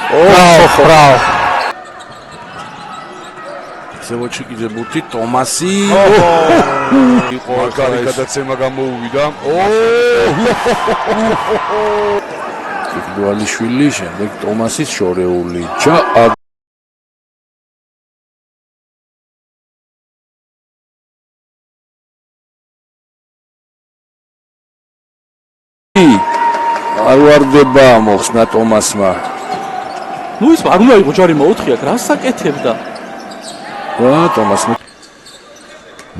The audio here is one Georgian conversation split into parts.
Bravo. ზევოჩიკიძე ბურთი ტომასი იყო კარგი გადაცემა გამოუვიდა. იგდვალიშვილი შემდეგ ტომასის შორეული არ ვარდება მოხსნა ტომასმა. ნუ ის არ უნდა იყო ჯარი მოუთხია, რას საკეთებდა? ტომასმა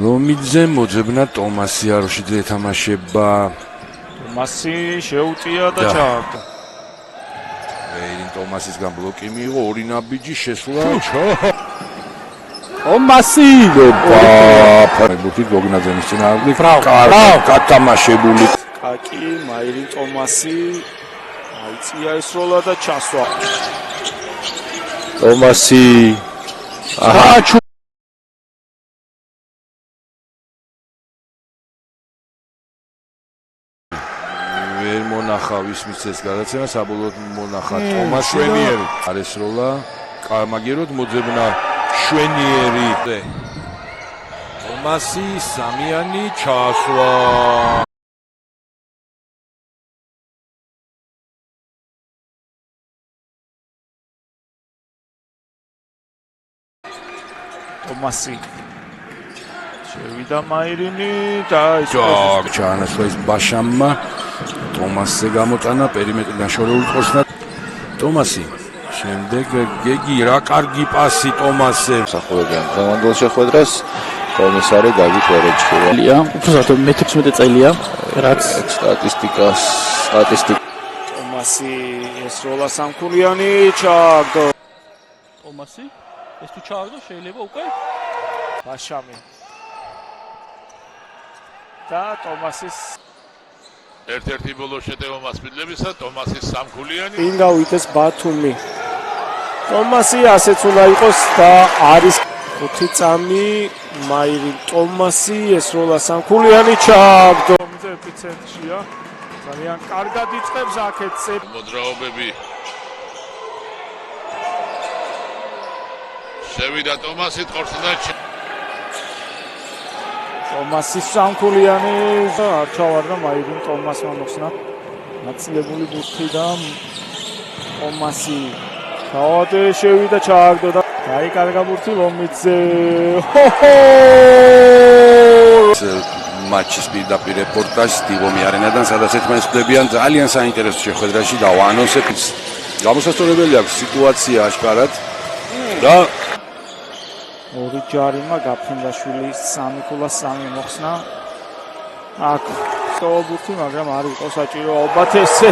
ლომიძე მოძებნა ტომასი აროშიძე ეთამაშება. ტომასი შეუტია და ჩააგდა. ვეინ ტომასისგან ბლოკი მიიღო, ორი ნაბიჯი შესვლა. ტომასი! ბურთი გოგნაძენის წინააღმდეგ. გათამაშებული. კაკი, მაირი ტომასი აიწია ეს როლა და ჩასვა. ტომასი! ვერ მონახა ვის მისცეს გადაცემა, საბოლოოდ მონახა ტომას შვენიერი. არის როლა, კამაგეროდ მოძებნა შვენიერი. ტომასი სამიანი ჩასვა. ტომასი შევიდა მაირინი და ჩაანაცვლა ის ბაშამმა. ტომასზე გამოტანა პერიმეტრიდან შორეულ ხოსნა. ტომასი შემდეგ გეგი რა კარგი პასი ტომასზე. მსახურებიან დღევანდელ შეხვედრას კომისარი დავით ვერეჩხია. უბრალოდ მე-16 წელია, რაც სტატისტიკა ტომასი ეს როლა სამქულიანი ჩააგდო. ტომასი ეს თუ ჩააგდო შეიძლება უკვე ბაშამი და ტომასის ერთ-ერთი ბოლო შეტევა მასპინძლებისა ტომასის სამქულიანი წინ გავიდეს ბათუმი. ტომასი ასეც უნდა იყოს და არის 5 წამი მაირი ტომასი ეს როლა სამქულიანი ჩააგდო. ეპიცენტრია ძალიან კარგად იწყებს აქეთ მოძრაობები. შევიდა ტომასი ხორციდან ტომასის სამქულიანი არ ჩავარდა მაირი ტომასმა მოხსნა ნაწილებული ბურთი და ტომასი თავადე შევიდა ჩააგდო და დაიკარგა ბურთი ლომიძე. матчის პირდაპირ რეპორტაჟს დიღომი არენადან, სადაც ერთმანეთს ხვდებიან ძალიან საინტერესო შეხვედრაში და ვანონსებ გამოსასწორებელი აქვს სიტუაცია აშკარად და ორი ჯარიმა გაფრინდაშვილი 3-3 მოხსნა. აქ სწორბურთი, მაგრამ არ იყო საჭირო ალბათ ესე